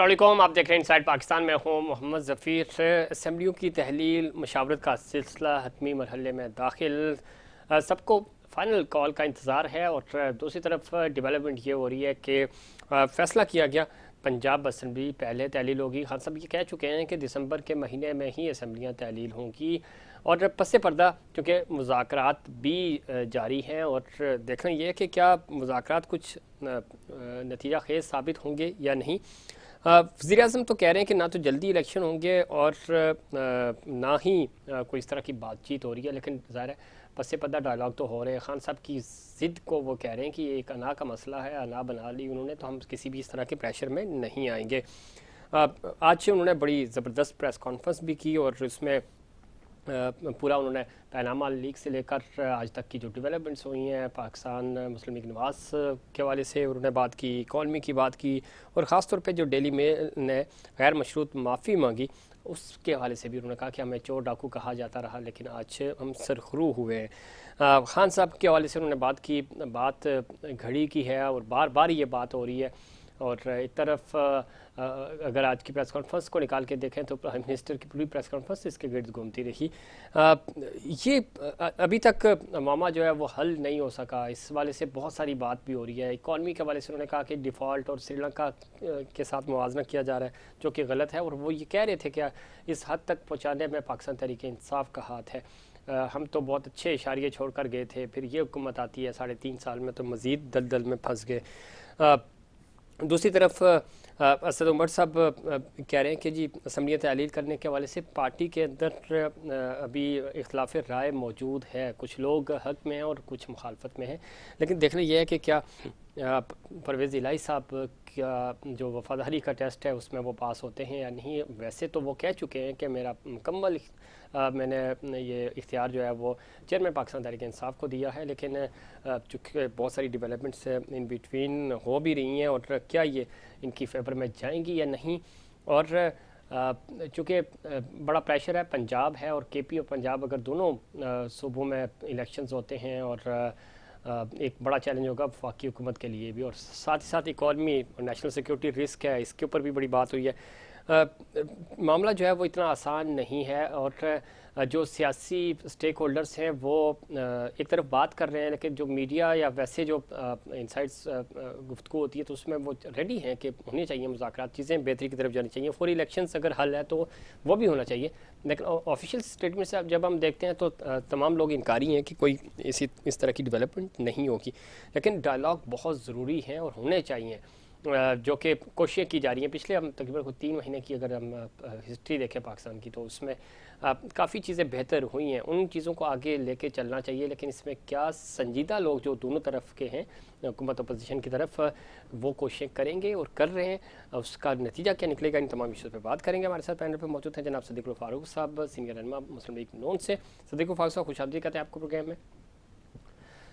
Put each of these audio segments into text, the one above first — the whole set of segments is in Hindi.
अस्सलाम वालेकुम, आप देख रहे हैं इनसाइड पाकिस्तान में हूँ मोहम्मद ज़फ़ीर। असम्बलियों की तहलील मुशावरत का सिलसिला हतमी मरहले में दाखिल। सबको फ़ाइनल कॉल का इंतज़ार है और दूसरी तरफ डेवलपमेंट ये हो रही है कि फ़ैसला किया गया पंजाब असम्बली पहले तहलील होगी। खान साहब ये कह चुके हैं कि दिसंबर के महीने में ही असम्बलियाँ तहलील होंगी और पस पर्दा चूँकि मुज़ाकरात भी जारी हैं और देखना ये है कि क्या मुज़ाकरात कुछ नतीजा खेज साबित होंगे या नहीं। वज़ीर आज़म तो कह रहे हैं कि ना तो जल्दी इलेक्शन होंगे और ना ही कोई इस तरह की बातचीत हो रही है, लेकिन ज़ाहिर है पस पर्दा डायलॉग तो हो रहे हैं। खान साहब की ज़िद को वो कह रहे हैं कि ये एक अना का मसला है, अना बना ली उन्होंने, तो हम किसी भी इस तरह के प्रेशर में नहीं आएंगे। आज से उन्होंने बड़ी ज़बरदस्त प्रेस कॉन्फ्रेंस भी की और उसमें पूरा उन्होंने पैनामा लीग से लेकर आज तक की जो डेवलपमेंट्स हुई हैं पाकिस्तान मुस्लिम लीग नवाज के हवाले से उन्होंने बात की, इकॉनमी की बात की और ख़ास तौर पे जो डेली मेल ने गैर मशरूत माफ़ी मांगी उसके हवाले से भी उन्होंने कहा कि हमें चोर डाकू कहा जाता रहा लेकिन आज हम सरखरू हुए हैं। खान साहब के हवाले से उन्होंने बात की, बात घड़ी की है और बार बार ये बात हो रही है। और एक तरफ अगर आज की प्रेस कॉन्फ्रेंस को निकाल के देखें तो प्राइम मिनिस्टर की पूरी प्रेस कॉन्फ्रेंस इसके गिर्द घूमती रही। ये अभी तक मामला जो है वो हल नहीं हो सका। इस वाले से बहुत सारी बात भी हो रही है। इकॉनमी के हवाले से उन्होंने कहा कि डिफ़ॉल्ट और श्रीलंका के साथ मुवाजना किया जा रहा है जो कि गलत है और वो ये कह रहे थे कि इस हद तक पहुँचाने में पाकिस्तान तहरीक इंसाफ का हाथ है। हम तो बहुत अच्छे इशारे छोड़ कर गए थे, फिर ये हुकूमत आती है 3.5 साल में तो मज़ीद दलदल में फंस गए। दूसरी तरफ असद उमर साहब कह रहे हैं कि जी असम्बलियाँ तहलील करने के हवाले से पार्टी के अंदर अभी इख्तलाफ राय मौजूद है, कुछ लोग हक में हैं और कुछ मुखालफत में हैं, लेकिन देखना यह है कि क्या परवेज़ इलाही साहब का जो वफादारी का टेस्ट है उसमें वो पास होते हैं या नहीं। वैसे तो वो कह चुके हैं कि मेरा मुकम्मल मैंने ये इख्तियार जो है वो चेयरमैन पाकिस्तान तहरीक इंसाफ को दिया है, लेकिन चूँकि बहुत सारी डेवलपमेंट्स इन बिटवीन हो भी रही हैं और क्या ये इनकी फेवर में जाएंगी या नहीं। और चूँकि बड़ा प्रेशर है, पंजाब है और केपी और पंजाब अगर दोनों सूबों में इलेक्शंस होते हैं और एक बड़ा चैलेंज होगा वफाकी हुकूमत के लिए भी और साथ ही साथ इकॉनमी और नेशनल सिक्योरिटी रिस्क है, इसके ऊपर भी बड़ी बात हुई है। मामला जो है वो इतना आसान नहीं है और जो सियासी स्टेक होल्डर्स हैं वो एक तरफ बात कर रहे हैं, लेकिन जो मीडिया या वैसे जो इनसाइड्स गुफ्तगू होती है तो उसमें वो रेडी हैं कि होनी चाहिए मुज़ाकरात, चीज़ें बेहतरी की तरफ जानी चाहिए। फॉर इलेक्शंस अगर हल है तो वो भी होना चाहिए, लेकिन ऑफिशियल स्टेटमेंट से जब हम देखते हैं तो तमाम लोग इनकारी हैं कि कोई इस तरह की डेवलपमेंट नहीं होगी, लेकिन डायलॉग बहुत ज़रूरी हैं और होने चाहिए जो कि कोशिशें की जा रही हैं। पिछले हम तकरीबन 3 महीने की अगर हम हिस्ट्री देखें पाकिस्तान की तो उसमें काफ़ी चीज़ें बेहतर हुई हैं, उन चीज़ों को आगे लेके चलना चाहिए। लेकिन इसमें क्या संजीदा लोग जो दोनों तरफ के हैं हुकूमत अपोजिशन की तरफ वो कोशिशें करेंगे और कर रहे हैं, उसका नतीजा क्या निकलेगा, इन तमाम इशूज़ पर बात करेंगे। हमारे साथ पैनल पर मौजूद हैं जनाब सदीकुल फारूक साहब, सीनियर रहनुमा मुस्लिम लीग नून से। सदीकुल फारूक साहब खुशामदीद कहते हैं आपको प्रोग्राम में।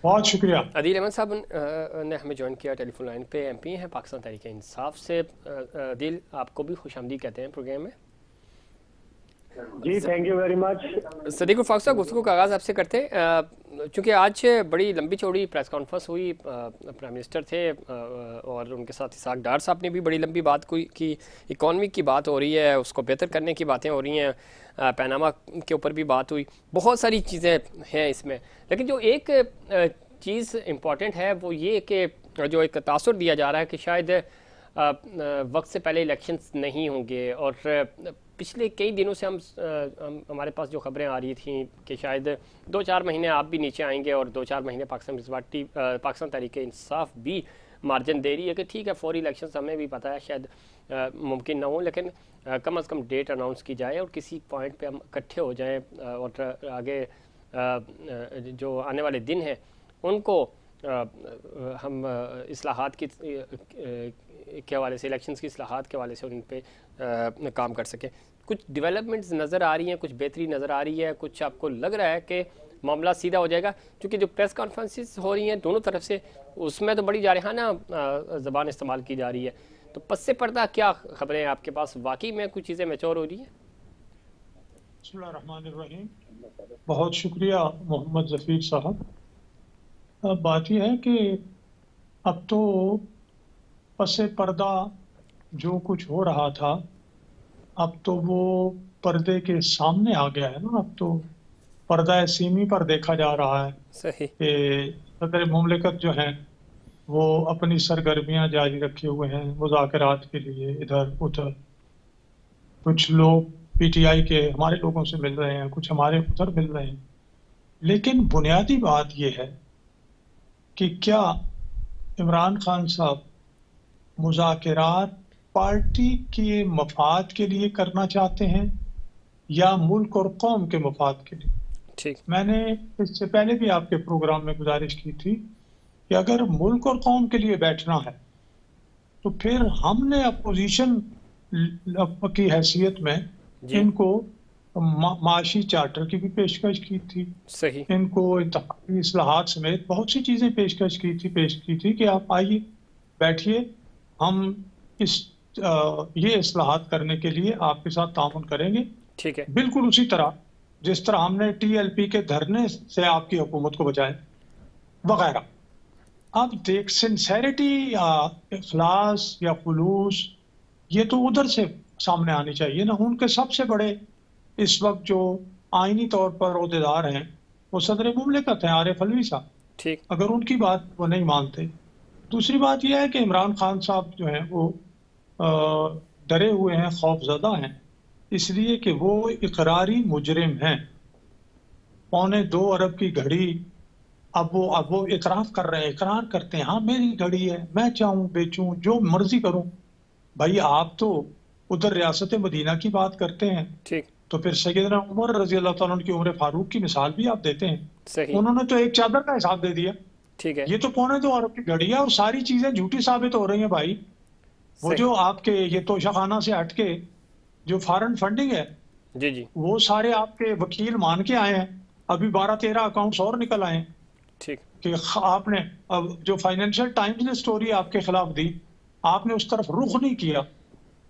बहुत शुक्रिया। अदील अहमद साहब ने हमें ज्वाइन किया टेलीफोन लाइन पे, एमपी हैं पाकिस्तान तहरीक इंसाफ से। अदील आपको भी खुशामदीद कहते हैं प्रोग्राम में। जी thank you very much. Sadiqul Farooq साहब गुफ्तगू का आगाज़ आपसे करते हैं। चूँकि आज बड़ी लंबी चौड़ी प्रेस कॉन्फ्रेंस हुई, प्राइम मिनिस्टर थे और उनके साथ इसाक डार साहब ने भी बड़ी लंबी बात की, इकॉनमी की बात हो रही है, उसको बेहतर करने की बातें हो रही हैं, पैनामा के ऊपर भी बात हुई, बहुत सारी चीज़ें हैं इसमें। लेकिन जो एक चीज़ इम्पॉर्टेंट है वो ये कि जो एक तासुर दिया जा रहा है कि शायद वक्त से पहले इलेक्शंस नहीं होंगे और पिछले कई दिनों से हमारे पास जो खबरें आ रही थी कि शायद 2-4 महीने आप भी नीचे आएंगे और 2-4 महीने पाकिस्तान तहरीक इंसाफ भी मार्जिन दे रही है कि ठीक है फौरी इलेक्शंस हमें भी पता है शायद मुमकिन ना हो, लेकिन कम से कम डेट अनाउंस की जाए और किसी पॉइंट पे हम इकट्ठे हो जाएं और आगे जो आने वाले दिन हैं उनको हम इस्लाहात के हवाले से, इलेक्शंस की इस्लाहात के हवाले से उन पर काम कर सकें। कुछ डेवलपमेंट्स नज़र आ रही हैं, कुछ बेहतरी नज़र आ रही है, कुछ आपको लग रहा है कि मामला सीधा हो जाएगा? क्योंकि जो प्रेस कॉन्फ्रेंसेस हो रही हैं दोनों तरफ से उसमें तो बड़ी जारहाना ज़बान इस्तेमाल की जा रही है, तो पस पर्दा क्या खबरें हैं आपके पास, वाकई में कुछ चीज़ें मैच्योर हो रही हैं? बिस्मिल्लाहिर्रहमानिर्रहीम। बहुत शुक्रिया मोहम्मद ज़फ़ीर साहब। अब बात यह है कि अब तो पस पर्दा जो कुछ हो रहा था अब तो वो पर्दे के सामने आ गया है ना। अब तो पर्दा सीमी पर देखा जा रहा है सही। कि सदर मुमलिकत जो है वो अपनी सरगर्मियां जारी रखे हुए हैं मुज़ाकरात के लिए इधर उधर। कुछ लोग पीटीआई के हमारे लोगों से मिल रहे हैं, कुछ हमारे उधर मिल रहे हैं। लेकिन बुनियादी बात यह है कि क्या इमरान खान साहब मुज़ाकरात पार्टी के मफाद के लिए करना चाहते हैं या मुल्क और कौम के मफाद के लिए? ठीक। मैंने इससे पहले भी आपके प्रोग्राम में गुजारिश की थी कि अगर मुल्क और कौम के लिए बैठना है तो फिर हमने अपोजिशन की हैसियत में जी। इनको माशी चार्टर की भी पेशकश की थी। सही। इनको इंतखाबी इस्लाहात समेत बहुत सी चीजें पेश की थी कि आप आइए, बैठिए, हम इस ये इस्लाहात करने के लिए आपके साथ ताउन करेंगे। ठीक है। बिल्कुल उसी तरह जिस तरह हमने टीएलपी के धरने से आपकी हुकूमत को बचाए वगैरह। अब देख, सिंसेरिटी या इखलास या खुलूस ये तो उधर से सामने आनी चाहिए ना। उनके सबसे बड़े इस वक्त जो आईनी तौर पर ओहदेदार हैं वो सदर मुमलिकत हैं, आरिफ अलवी साहब। ठीक। अगर उनकी बात वो नहीं मानते। दूसरी बात यह है कि इमरान खान साहब जो हैं वो डरे हुए हैं, खौफजदा हैं, इसलिए कि वो इकरारी मुजरिम हैं। 2.25 अरब की घड़ी अब वो इतराफ कर रहे हैं, इकरार करते हैं, हाँ मेरी घड़ी है, मैं चाहूं बेचूं, जो मर्जी करूं। भाई आप तो उधर रियासत मदीना की बात करते हैं, ठीक। तो फिर सैयदना उमर रजी अल्लाह तआला अन्हु की उम्र फारूक की मिसाल भी आप देते हैं। सही। उन्होंने तो एक चादर का हिसाब दे दिया। ठीक है। ये तो 2.25 अरब की घड़ी है और सारी चीजें झूठी साबित हो रही हैं भाई। वो सही। जो आपके ये तोशाखाना से हटके जो फॉरेन फंडिंग है जी जी। वो सारे आपके वकील मान के आए हैं। अभी 12-13 अकाउंट्स और निकल आए हैं ठीक। कि आपने अब जो फाइनेंशियल टाइम्स ने स्टोरी आपके खिलाफ दी, आपने उस तरफ रुख नहीं किया।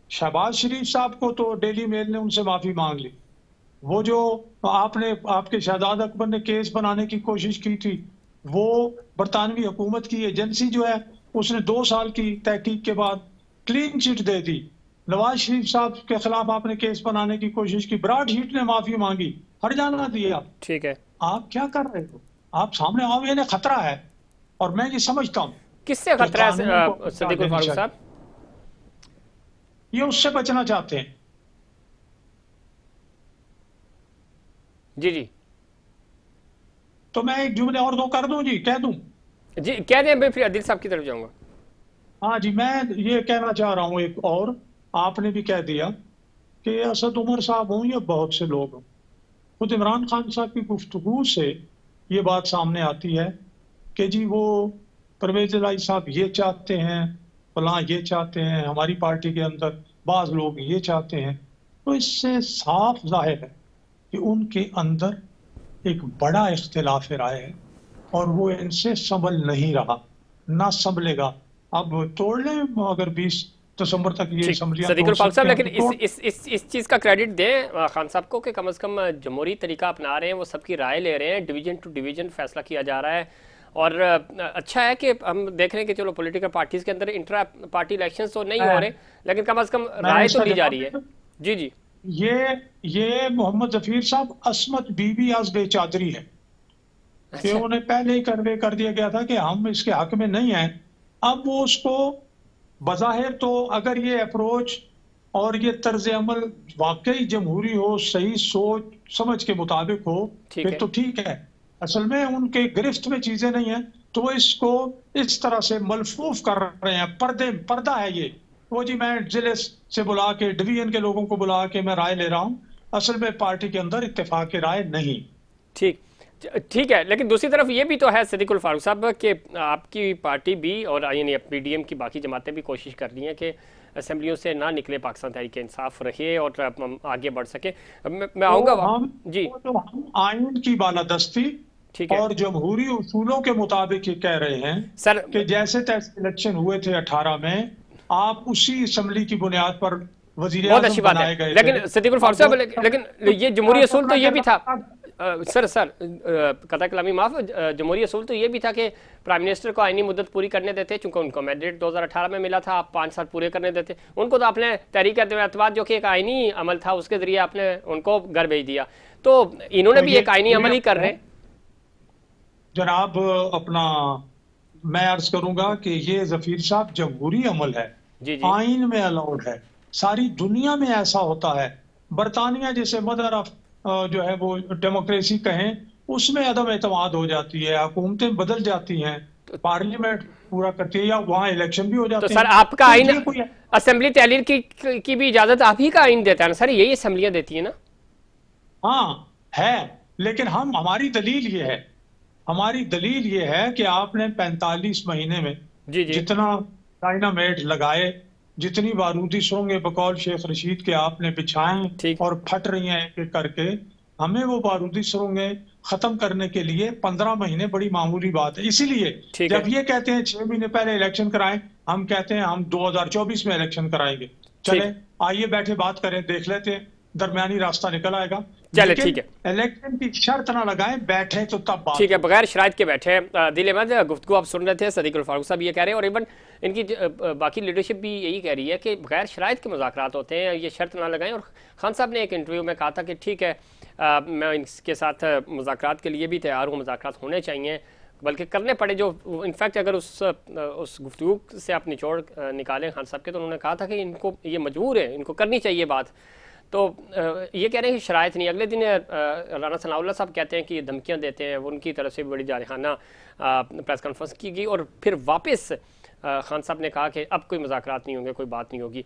शहबाज शरीफ साहब को तो डेली मेल ने उनसे माफी मांग ली। वो जो आपने आपके शहजाद अकबर ने केस बनाने की कोशिश की थी, वो बरतानवी हुकूमत की एजेंसी जो है उसने 2 साल की तहकीक के बाद क्लीन चिट दे दी। नवाज शरीफ साहब के खिलाफ आपने केस बनाने की कोशिश की, ब्राड हीट ने माफी मांगी, हर जाना दिया। ठीक है। आप क्या कर रहे हो? आप सामने आओ, इन्हें खतरा है। और मैं ये समझता हूं किससे कि खतरा कानून को है सदीकुल लेनी फारूक चाहिए। साहब? ये उससे बचना चाहते हैं। जी जी। तो मैं एक जुमले और दो कर दूं जी, कह दूं? जी कह दें, मैं फिर अदिल साहब की तरफ जाऊंगा। हाँ जी, मैं ये कहना चाह रहा हूँ एक और, आपने भी कह दिया कि असद उमर साहब हों या बहुत से लोग हों, खुद इमरान खान साहब की गुफ्तगू से ये बात सामने आती है कि जी वो परवेज इलाही साहब ये चाहते हैं, फलां ये चाहते हैं, हमारी पार्टी के अंदर बाज लोग ये चाहते हैं। तो इससे साफ जाहिर है कि उनके अंदर एक बड़ा इख्तिलाफ राय है और वो इनसे संभल नहीं रहा, ना संभलेगा। अब तोड़ लें, अगर 20 दिसंबर तक ये ठीक। असम्बलियां तोड़ सदीकुल फारूक साहब, सकते हैं लेकिन तो तोड़। इस चीज़ का क्रेडिट दें खान साहब को कि कम से कम जमहूरी तरीका अपना रहे हैं, वो सबकी राय ले रहे हैं, डिवीजन टू डिवीजन फैसला किया जा रहा है। और अच्छा है कि हम देख रहे हैं कि चलो पॉलिटिकल पार्टीज के अंदर इंट्रा पार्टी इलेक्शन तो नहीं हो रहे, लेकिन कम से कम मैं राय तो इसका ली जा जवाब रही है। दूं। जी जी। ये मोहम्मद जफीर साहब असमत बीबी आज बेचादरी है कि अच्छा। उन्हें पहले ही कन्वे कर दिया गया था कि हम इसके हक में नहीं हैं। अब वो उसको बज़ाहिर तो अगर ये अप्रोच और ये तर्ज अमल वाकई जमहूरी हो, सही सोच समझ के मुताबिक हो, ठीक फिर है। तो ठीक है। असल में उनके गिरफ्त में चीजें नहीं है तो वो इसको इस तरह से मलफूफ कर रहे हैं। पर्दा है ये। वो जी मैं जिले से बुला के, डिवीजन के लोगों को बुला के मैं राय ले रहा हूँ, असल में पार्टी के अंदर इत्तेफाक की राय नहीं। ठीक। ठीक है, लेकिन दूसरी तरफ ये भी तो है सदीकुल फारूक साहब कि आपकी पार्टी भी और यानी पीडीएम की बाकी जमातें भी कोशिश कर रही हैं कि असेंबलियों से ना निकले पाकिस्तान तहरीक इंसाफ रहे और आगे बढ़ सके। मैं आऊँगा जी। तो हम आइन की बालादस्ती ठीक है और जमहूरी उसूलों के मुताबिक ये कह रहे हैं सर। कि जैसे तैसे इलेक्शन हुए थे 18 में, आप उसी असम्बली की बुनियाद पर वजीर बहुत आजम अच्छी बात बनाए है, गए थे। लेकिन सदीकुल फारूक साहब, लेकिन ये जमहूरी असूल तो ये भी था। सर कतई कलामी माफ, जमहूरी असूल तो ये भी था कि प्राइम मिनिस्टर को आईनी मुद्दत पूरी करने देते, चूंकि उनको मैंडेट 2018 में मिला था, आप 5 साल पूरे करने देते उनको। तो आपने तहरीक एतमाद जो कि एक आईनी अमल था उसके जरिए आपने उनको घर भेज दिया, तो इन्होंने भी एक आईनी अमल ही कर रहे हैं। जनाब अपना मैं अर्ज करूंगा कि ये जफीर साहब जमहूरी अमल है, जी जी आइन में अलाउड है, सारी दुनिया में ऐसा होता है। बरतानिया जैसे मदर ऑफ जो है वो डेमोक्रेसी कहें, उसमें अदम एतमाद हो जाती है, हुकूमतें बदल जाती हैं, पार्लियामेंट पूरा करती है या वहां इलेक्शन भी हो तो जाते सर हैं। आपका तो आइन ये कोई असेंबली तहलील की भी इजाजत आप ही का आइन देता है ना सर, यही असेंबलियां देती है ना। हाँ है, लेकिन हमारी दलील ये है कि आपने 45 महीने में जी जी जितना डायनामेट लगाए, जितनी बारूदी सुरंगें बकौल शेख रशीद के आपने बिछाएं ठीक और फट रही हैं एक एक करके, हमें वो बारूदी सुरंगें खत्म करने के लिए 15 महीने बड़ी मामूली बात है। इसीलिए ठीक है जब ये कहते हैं 6 महीने पहले इलेक्शन कराएं, हम कहते हैं हम 2024 में इलेक्शन कराएंगे। ठीक चले आइए बैठे बात करें, देख लेते हैं, दरमियानी रास्ता निकल आएगा। चले लेकिन ठीक है इलेक्शन की शर्त ना लगाएं, बैठे तो तब बात ठीक है, होगी। बगैर शराइत के बैठे हैं। दिल अहमद, गुफ्तगू आप सुन रहे थे, सदीक उल फारूक साहब ये कह रहे हैं और इवन इनकी बाकी लीडरशिप भी यही कह रही है कि बगैर शराइत के मुज़ाकरात होते हैं, ये शर्त ना लगाएं। और खान साहब ने एक इंटरव्यू में कहा था कि ठीक है मैं इसके साथ मुज़ाकरात के लिए भी तैयार हूँ, मुज़ाकरात होने चाहिए, बल्कि करने पड़े जो इनफैक्ट अगर उस गुफ्तगू से आप निचोड़ निकालें खान साहब के, तो उन्होंने कहा था कि इनको ये मजबूर है, इनको करनी चाहिए बात। तो ये कह रहे हैं कि शराइत नहीं। अगले दिन राना सनाउल्लाह साहब कहते हैं कि ये धमकियाँ देते हैं, उनकी तरफ से बड़ी जारहाना प्रेस कॉन्फ्रेंस की गई और फिर वापस खान साहब ने कहा कि अब कोई मुज़ाकरात नहीं होंगे, कोई बात नहीं होगी,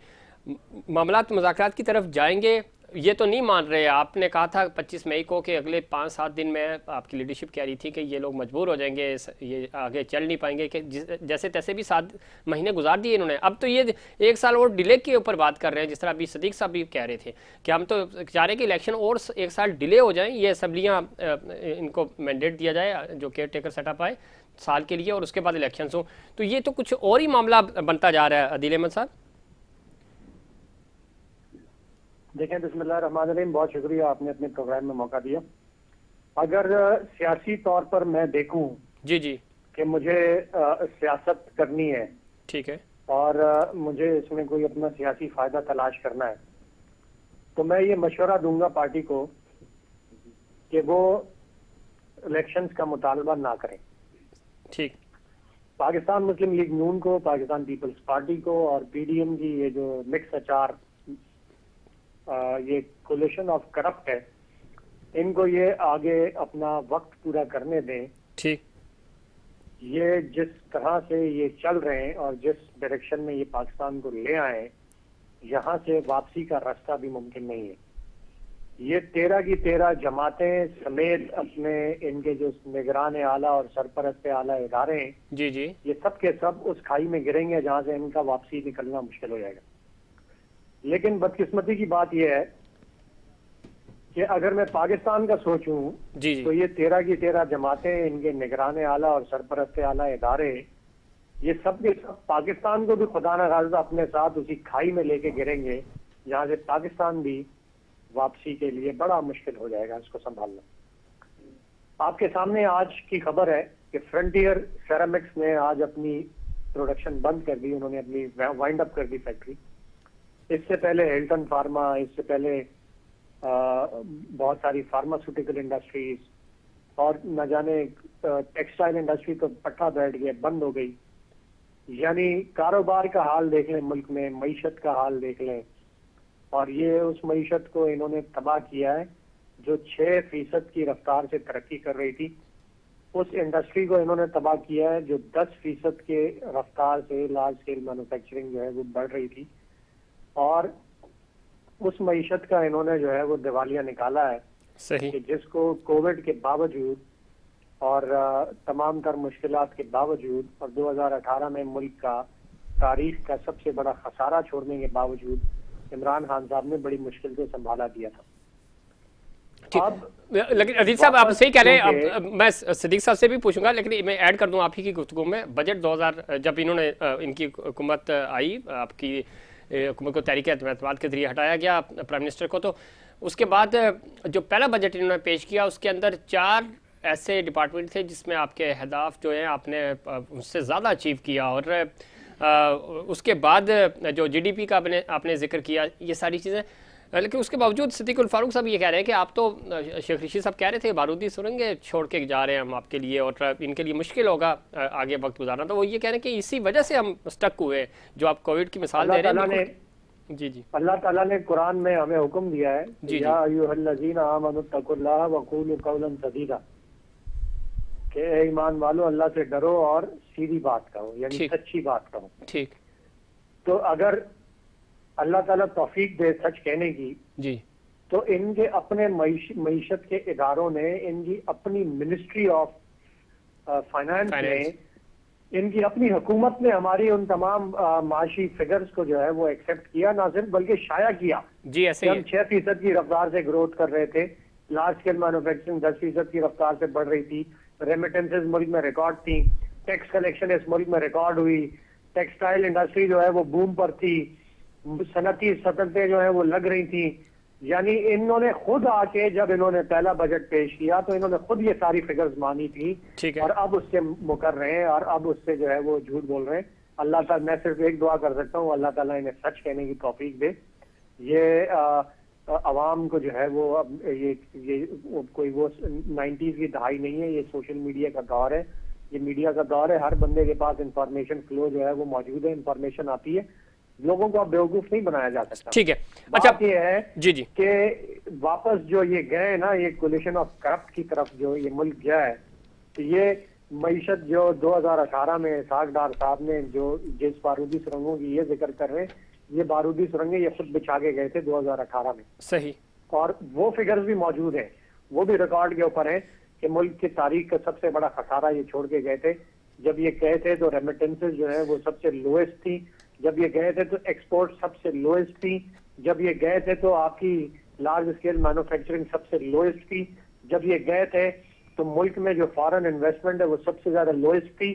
मामलात मुज़ाकरात की तरफ जाएंगे। ये तो नहीं मान रहे। आपने कहा था 25 मई को कि अगले 5-7 दिन में आपकी लीडरशिप कह रही थी कि ये लोग मजबूर हो जाएंगे, ये आगे चल नहीं पाएंगे, कि जैसे तैसे भी 7 महीने गुजार दिए इन्होंने। अब तो ये 1 साल और डिले के ऊपर बात कर रहे हैं, जिस तरह अभी सदीक साहब भी कह रहे थे कि हम तो चाह रहे हैं कि इलेक्शन और 1 साल डिले हो जाए, ये असम्बलियाँ इनको मैंडेट दिया जाए जो केयर टेकर सेटअप आए साल के लिए और उसके बाद इलेक्शन हो। तो ये तो कुछ और ही मामला बनता जा रहा है। अदील अहमद साहब देखें, बिस्मिल्लाहिर्रहमानिर्रहीम, बहुत शुक्रिया आपने अपने प्रोग्राम में मौका दिया। अगर सियासी तौर पर मैं देखूं जी जी कि मुझे सियासत करनी है, ठीक है, और मुझे इसमें कोई अपना सियासी फायदा तलाश करना है, तो मैं ये मशवरा दूंगा पार्टी को कि वो इलेक्शंस का मुतालबा ना करें। ठीक, पाकिस्तान मुस्लिम लीग नून को, पाकिस्तान पीपल्स पार्टी को और पीडीएम की ये जो मिक्स अचार ये कोलिशन ऑफ करप्ट है, इनको ये आगे अपना वक्त पूरा करने दें। ठीक, ये जिस तरह से ये चल रहे हैं और जिस डायरेक्शन में ये पाकिस्तान को ले आए, यहाँ से वापसी का रास्ता भी मुमकिन नहीं है। ये 13 की 13 जमातें समेत अपने इनके जो निगरान आला और सरपरस्त आला इदारे हैं, जी जी, ये सब के सब उस खाई में गिरेंगे जहाँ से इनका वापसी निकलना मुश्किल हो जाएगा। लेकिन बदकिस्मती की बात यह है कि अगर मैं पाकिस्तान का सोचूं जी जी, तो ये 13 की 13 जमातें, इनके निगरान आला और सरपरस्त आला इदारे, ये सब के सब पाकिस्तान को भी खुदा न खास्ता अपने साथ उसी खाई में लेके गिरेंगे जहाँ से पाकिस्तान भी वापसी के लिए बड़ा मुश्किल हो जाएगा इसको संभालना। आपके सामने आज की खबर है कि फ्रंटियर सेरामिक्स ने आज अपनी प्रोडक्शन बंद कर दी, उन्होंने अपनी वाइंड अप कर दी फैक्ट्री। इससे पहले हिल्टन फार्मा, इससे पहले बहुत सारी फार्मास्यूटिकल इंडस्ट्रीज और न जाने टेक्सटाइल इंडस्ट्री तो पट्टा बैठ गया, बंद हो गई। यानी कारोबार का हाल देख लें, मुल्क में मईशत का हाल देख लें, और ये उस मईशत को इन्होंने तबाह किया है जो 6% की रफ्तार से तरक्की कर रही थी। उस इंडस्ट्री को इन्होंने तबाह किया है जो 10% के रफ्तार से लार्ज स्केल मैन्युफैक्चरिंग जो है वो बढ़ रही थी, और उस मईशत का इन्होंने जो है वो दिवालिया निकाला है। सही, कि जिसको कोविड के बावजूद और तमाम तर मुश्किलात के बावजूद और 2018 में मुल्क का तारीख का सबसे बड़ा खसारा छोड़ने के बावजूद इमरान खान साहब ने बड़ी मुश्किल से संभाला दिया था। लेकिन अदील साहब आप सही कह रहे हैं। अब मैं सदीक साहब से भी पूछूंगा, लेकिन मैं ऐड कर दूं आप ही की गुफ्तगू में। बजट 2000 जब इन्होंने इनकी हुकूमत आई, आपकी हुकूमत को तहरीक एतमाद के जरिए हटाया गया प्राइम मिनिस्टर को, तो उसके बाद जो पहला बजट इन्होंने पेश किया उसके अंदर 4 ऐसे डिपार्टमेंट थे जिसमें आपके अहदाफ जो हैं आपने उससे ज़्यादा अचीव किया, और उसके बाद जो जीडीपी का आपने जिक्र किया, ये सारी चीज़ें। लेकिन उसके बावजूद सिद्दीकुल फारूक साहब ये कह रहे हैं कि आप तो, शेख ऋषि साहब कह रहे थे बारूदी सुरंगें छोड़ के जा रहे हैं हम आपके लिए और इनके लिए मुश्किल होगा आगे वक्त गुजारना, तो वो ये कह रहे हैं कि इसी वजह से हम स्टक हुए, जो आप कोविड की मिसाल दे रहे हैं। जी जी, अल्लाह ताला ने कुरान में हमें हुक्म दिया है, जी या अय्युहल्लज़ीना आमनुत्तकुल्लाह वक़ूलू क़ौलन सदीदा, कि ए ईमान वालो अल्लाह से डरो और सीधी बात कहो, यानी सच्ची बात कहो। ठीक। तो अगर अल्लाह ताला तौफीक दे सच कहने की जी, तो इनके अपने मईशत के इदारों ने, इनकी अपनी मिनिस्ट्री ऑफ फाइनेंस ने, इनकी अपनी हुकूमत ने हमारी उन तमाम माशी फिगर्स को जो है वो एक्सेप्ट किया, ना सिर्फ बल्कि शाया किया। जी, ऐसे हम 6% की रफ्तार से ग्रोथ कर रहे थे, लार्ज स्केल मैन्युफैक्चरिंग 10% की रफ्तार से बढ़ रही थी, रेमिटेंसेज मुल्क में रिकॉर्ड थी, टैक्स कलेक्शन इस मुल्क में रिकॉर्ड हुई, टेक्सटाइल इंडस्ट्री जो है वो बूम पर थी, सनती सततें जो है वो लग रही थी। यानी इन्होंने खुद आके जब इन्होंने पहला बजट पेश किया तो इन्होंने खुद ये सारी फिगर्स मानी थी, और अब उससे मुकर रहे हैं और अब उससे जो है वो झूठ बोल रहे हैं। अल्लाह ताला, मैं सिर्फ एक दुआ कर सकता हूँ, अल्लाह ताला इन्हें सच कहने की तौफीक दे। ये अवाम को जो है वो अब ये कोई वो 90s की दहाई नहीं है, ये सोशल मीडिया का दौर है, ये मीडिया का दौर है, हर बंदे के पास इंफॉर्मेशन फ्लो जो है वो मौजूद है, इंफॉर्मेशन आती है, लोगों को अब बेवकूफ नहीं बनाया जा सकता। ठीक है। अच्छा, बात ये है जी जी कि वापस जो ये गए ना, ये कोलिशन ऑफ करप्ट की तरफ जो ये मुल्क गया है, तो ये मईशत जो 2018 में इसहाक डार साहब ने जो जिस बारूदी सुरंगों की ये जिक्र कर रहे हैं, ये बारूदी सुरंगें ये खुद बिछा के गए थे 2018 में। सही। और वो फिगर्स भी मौजूद हैं, वो भी रिकॉर्ड के ऊपर है कि मुल्क की तारीख का सबसे बड़ा खसारा ये छोड़ के गए थे। जब ये गए थे तो रेमिटेंसेज जो है वो सबसे लोएस्ट थी, जब ये गए थे तो एक्सपोर्ट सबसे लोएस्ट थी, जब ये गए थे तो आपकी लार्ज स्केल मैन्युफैक्चरिंग सबसे लोएस्ट थी, जब ये गए थे तो मुल्क में जो फॉरेन इन्वेस्टमेंट है वो सबसे ज्यादा लोएस्ट थी।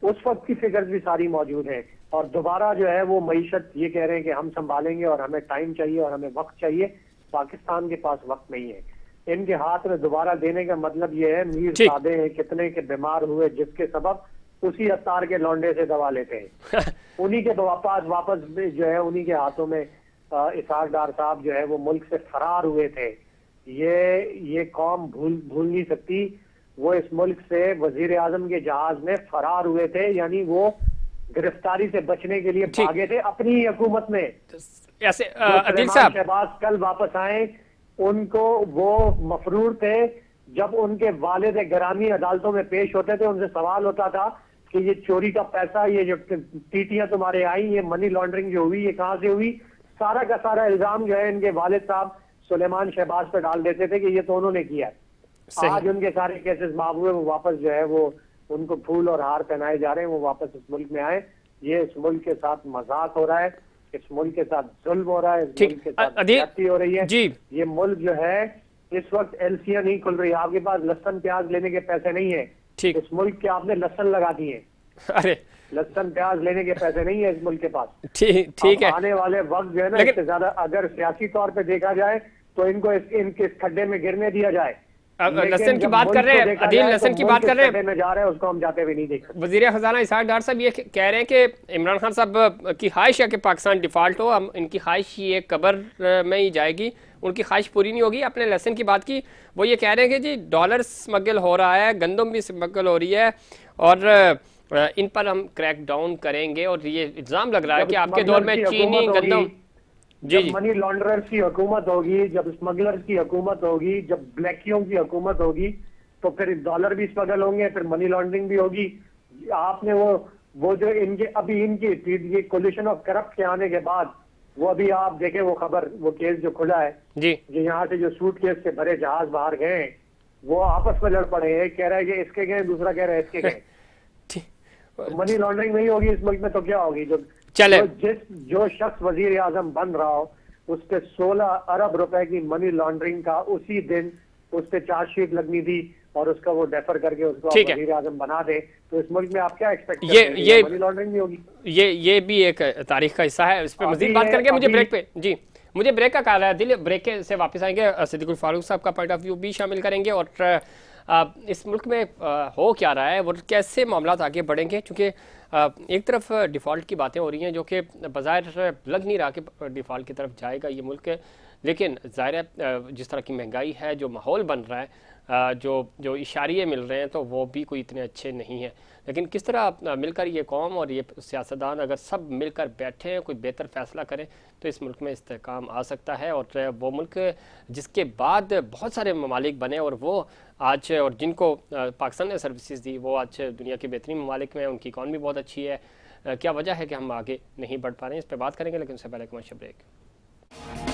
उस वक्त की फिगर्स भी सारी मौजूद है। और दोबारा जो है वो मईशत ये कह रहे हैं कि हम संभालेंगे और हमें टाइम चाहिए और हमें वक्त चाहिए। पाकिस्तान के पास वक्त नहीं है, इनके हाथ में दोबारा देने का मतलब ये है, मीर सादे हैं कितने के बीमार हुए जिसके सबब उसी अत्तार के लौंडे से दवा लेते हैं उन्हीं के वापस जो है उन्हीं के हाथों में इसहाक डार साहब जो है वो मुल्क से फरार हुए थे। ये कौम भूल नहीं सकती, वो इस मुल्क से वजीर आजम के जहाज में फरार हुए थे, यानी वो गिरफ्तारी से बचने के लिए भागे थे अपनी ही हुकूमत में। ऐसे अदील साहब शहबाज कल वापस आए, उनको वो मफरूर थे, जब उनके वालिद गिरामी अदालतों में पेश होते थे उनसे सवाल होता था कि ये चोरी का पैसा, ये जो टीटियां तुम्हारे आई, ये मनी लॉन्ड्रिंग जो हुई, ये कहां से हुई, सारा का सारा इल्जाम जो है इनके वालिद साहब सुलेमान शहबाज पर डाल देते थे कि ये तो उन्होंने किया। आज उनके सारे केसेस माफ हुए, वो वापस जो है वो उनको फूल और हार पहनाए जा रहे हैं, वो वापस इस मुल्क में आए। ये इस मुल्क के साथ मजाक हो रहा है, इस मुल्क के साथ जुल्म हो रहा है, इस मुल्क के साथ ज्यादती हो रही है जी। ये मुल्क जो है इस वक्त एलसियां नहीं खुल रही, आपके पास लहसन प्याज लेने के पैसे नहीं है। इस मुल्क के आपने लहसन लगा दिए, अरे लहसन प्याज लेने के पैसे नहीं है इस मुल्क के पास। ठीक है, आने वाले वक्त जो है ना, इससे ज्यादा अगर सियासी तौर पे देखा जाए तो इनको इनके खड्डे में गिरने दिया जाए। लहसन की बात कर रहे हैं, अदील लहसन की बात कर रहे हैं, में जा रहे हैं उसको हम जाते हुए नहीं देख सकते। वजीर खजाना इसहाक डार साहब ये कह रहे हैं कि इमरान खान साहब की ख्वाहिश है कि पाकिस्तान डिफॉल्ट हो, हम इनकी ख्वाहिश ये कब्र में ही जाएगी, उनकी ख्वाहिश पूरी नहीं होगी। आपने लहसन की बात की, वो ये कह रहे हैं कि जी डॉलर स्मगल हो रहा है, गंदम भी स्मगल हो रही है और इन पर हम क्रैक डाउन करेंगे, और ये इल्जाम लग रहा है कि आपके दौर में चीनी गंदम जब मनी लॉन्ड्रर्स की हुकूमत होगी, जब स्मगलर्स की हुकूमत होगी, जब ब्लैकियों की हुकूमत होगी, तो फिर डॉलर भी स्मगल होंगे, फिर मनी लॉन्ड्रिंग भी होगी। आपने वो जो इनके अभी इनकी कोलिशन ऑफ करप्ट के आने के बाद वो अभी आप देखें वो खबर, वो केस जो खुला है जी, जो यहाँ से जो सूटकेस से भरे जहाज बाहर गए, वो आपस में लड़ पड़े। एक कह रहा है कि इसके गए, दूसरा कह रहा है इसके गए। मनी लॉन्ड्रिंग नहीं होगी इस मुल्क में तो क्या होगी? जो शख्स वजीर आजम बन रहा हो उस पे 16 अरब रुपए की मनी लॉन्ड्रिंग का उसी दिन उस पे चार्जशीट लगनी थी, और उसका वो डेफर करके उसको वजीर आजम बना दे, तो इस मुल्क में आप क्या एक्सपेक्ट करते हैं? ये मनी लॉन्ड्रिंग नहीं होगी। ये भी एक तारीख का हिस्सा है, इस पे मजीद बात करके मुझे ब्रेक पे जी मुझे ब्रेक का ख्याल है दिल, ब्रेक से वापस आएंगे, सिद्दीकुल फारूक साहब का पॉइंट ऑफ व्यू भी शामिल करेंगे और इस मुल्क में हो क्या रहा है और कैसे मामला आगे बढ़ेंगे, क्योंकि एक तरफ डिफ़ॉल्ट की बातें हो रही हैं जो कि बज़ाहिर लग नहीं रहा कि डिफ़ॉल्ट की तरफ जाएगा ये मुल्क, लेकिन ज़ाहिर है जिस तरह की महंगाई है, जो माहौल बन रहा है, जो जो इशारे मिल रहे हैं तो वो भी कोई इतने अच्छे नहीं हैं। लेकिन किस तरह मिलकर ये कौम और ये सियासतदान अगर सब मिलकर बैठें, कोई बेहतर फ़ैसला करें तो इस मुल्क में इस्तेहकाम आ सकता है। और वो मुल्क जिसके बाद बहुत सारे ममालिक बने और वो आज, और जिनको पाकिस्तान ने सर्विसेज दी, वो आज दुनिया के बेहतरीन ममालिक में, उनकी इकॉनमी बहुत अच्छी है। क्या वजह है कि हम आगे नहीं बढ़ पा रहे हैं, इस पर बात करेंगे, लेकिन उससे पहले कमर्शियल ब्रेक।